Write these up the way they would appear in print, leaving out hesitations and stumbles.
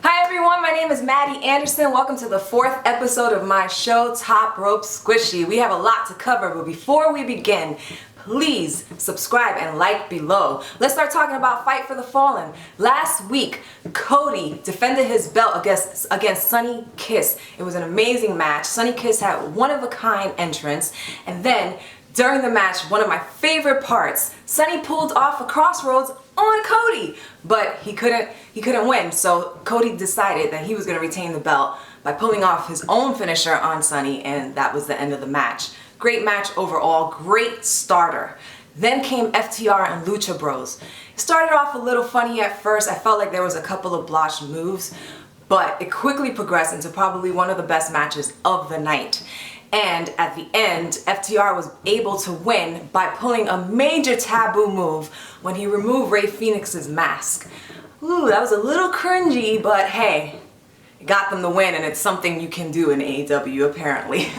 Hi everyone, my name is Maddie Anderson. Welcome to the 4th episode of my show, Top Rope Squishy. We have a lot to cover, but before we begin, please subscribe and like below. Let's start talking about Fight for the Fallen. Last week, Cody defended his belt against Sonny Kiss. It was an amazing match. Sonny Kiss had one-of-a-kind entrance, and then during the match, one of my favorite parts, Sonny pulled off a crossroads on Cody, but he couldn't win. So Cody decided that he was going to retain the belt by pulling off his own finisher on Sonny, and that was the end of the match. Great match overall, great starter. Then came FTR and Lucha Bros. It started off a little funny at first. I felt like there was a couple of botched moves, but it quickly progressed into probably one of the best matches of the night. And at the end, FTR was able to win by pulling a major taboo move when he removed Rey Fenix's mask. Ooh, that was a little cringy, but hey, it got them the win, and it's something you can do in AEW apparently.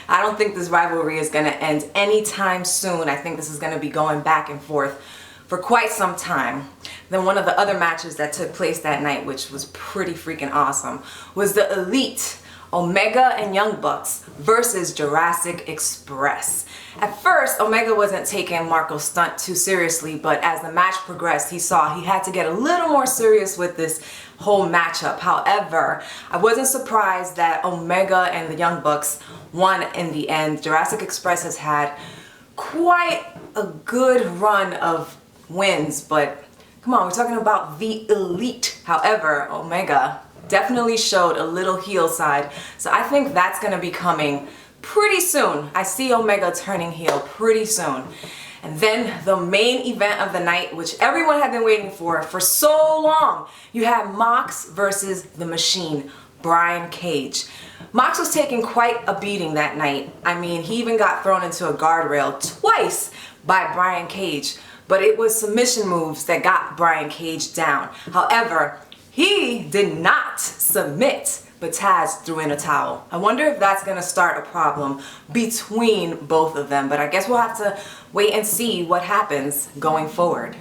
I don't think this rivalry is going to end anytime soon. I think this is going to be going back and forth for quite some time. Then one of the other matches that took place that night, which was pretty freaking awesome, was the Elite, Omega and Young Bucks versus Jurassic Express. At first, Omega wasn't taking Marco's stunt too seriously, but as the match progressed, he saw he had to get a little more serious with this whole matchup. However, I wasn't surprised that Omega and the Young Bucks won in the end. Jurassic Express has had quite a good run of wins, but come on, we're talking about the Elite. However, Omega definitely showed a little heel side, so I think that's going to be coming pretty soon. I see Omega turning heel pretty soon. And then the main event of the night, which everyone had been waiting for so long, you have Mox versus The Machine, Brian Cage. Mox was taking quite a beating that night. I mean, he even got thrown into a guardrail twice by Brian Cage, but it was submission moves that got Brian Cage down. However, he did not submit, but Taz threw in a towel. I wonder if that's going to start a problem between both of them, but I guess we'll have to wait and see what happens going forward.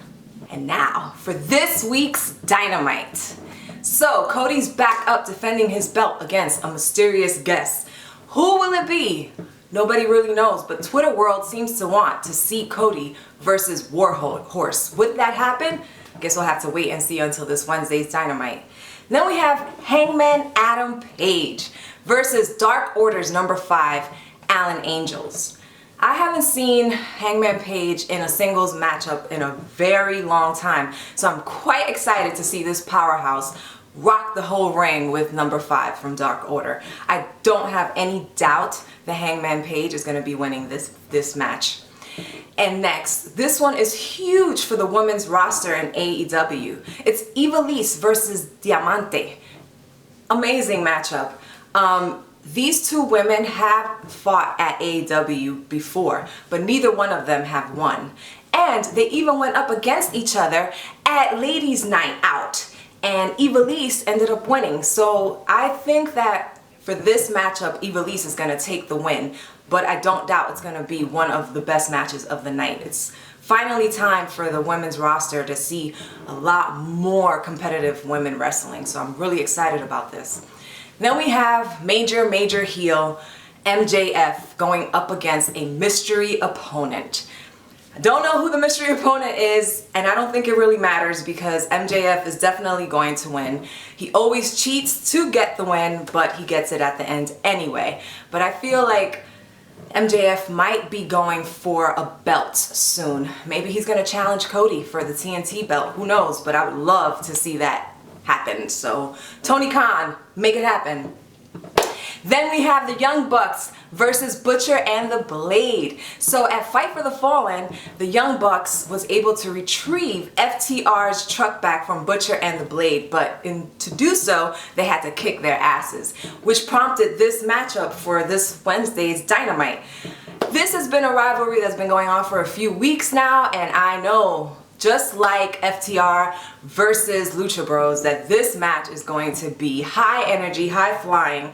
And now for this week's Dynamite. So Cody's back up defending his belt against a mysterious guest. Who will it be? Nobody really knows, but Twitter world seems to want to see Cody versus Warhorse. Would that happen? I guess we'll have to wait and see until this Wednesday's Dynamite. Then we have Hangman Adam Page versus Dark Order's number 5, Alan Angels. I haven't seen Hangman Page in a singles matchup in a very long time, so I'm quite excited to see this powerhouse rock the whole ring with number 5 from Dark Order. I don't have any doubt that Hangman Page is going to be winning this match. And next, this one is huge for the women's roster in AEW. It's Ivelisse versus Diamante. Amazing matchup. These two women have fought at AEW before, but neither one of them have won. And they even went up against each other at Ladies' Night Out, and Ivelisse ended up winning. So I think that for this matchup, Ivelisse is going to take the win, but I don't doubt it's going to be one of the best matches of the night. It's finally time for the women's roster to see a lot more competitive women wrestling, so I'm really excited about this. Then we have major heel MJF going up against a mystery opponent. I don't know who the mystery opponent is, and I don't think it really matters because MJF is definitely going to win. He always cheats to get the win, but he gets it at the end anyway. But I feel like MJF might be going for a belt soon. Maybe he's going to challenge Cody for the TNT belt. Who knows? But I would love to see that happen. So, Tony Khan, make it happen. Then we have the Young Bucks versus Butcher and the Blade. So at Fight for the Fallen, the Young Bucks was able to retrieve FTR's truck back from Butcher and the Blade, but to do so, they had to kick their asses, which prompted this matchup for this Wednesday's Dynamite. This has been a rivalry that's been going on for a few weeks now, and I know, just like FTR versus Lucha Bros, that this match is going to be high energy, high flying.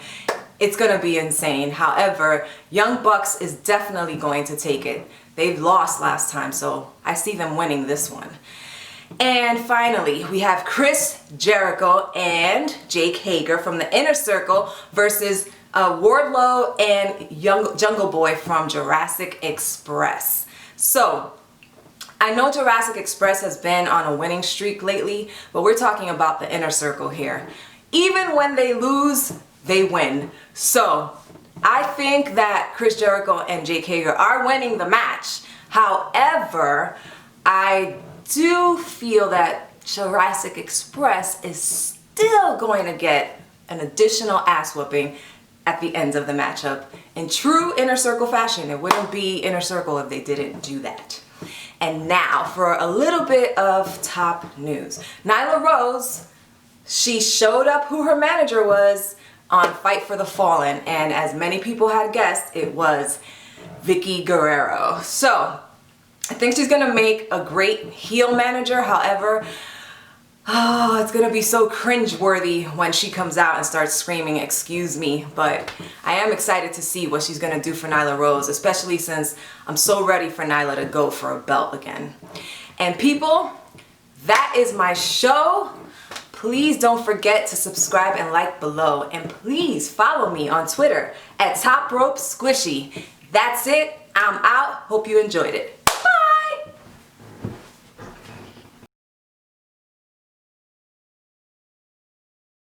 It's going to be insane. However, Young Bucks is definitely going to take it. They've lost last time, so I see them winning this one. And finally, we have Chris Jericho and Jake Hager from the Inner Circle versus Wardlow and Jungle Boy from Jurassic Express. So, I know Jurassic Express has been on a winning streak lately, but we're talking about the Inner Circle here. Even when they lose, they win. So, I think that Chris Jericho and Jake Hager are winning the match. However, I do feel that Jurassic Express is still going to get an additional ass whooping at the end of the matchup. In true Inner Circle fashion, it wouldn't be Inner Circle if they didn't do that. And now for a little bit of top news. Nyla Rose, she showed up who her manager was on Fight for the Fallen, and as many people had guessed, it was Vicky Guerrero. So, I think she's gonna make a great heel manager. However, it's gonna be so cringe-worthy when she comes out and starts screaming, "Excuse me." But I am excited to see what she's gonna do for Nyla Rose, especially since I'm so ready for Nyla to go for a belt again. And people, that is my show. Please don't forget to subscribe and like below. And please follow me on Twitter at Top Rope Squishy. That's it. I'm out. Hope you enjoyed it.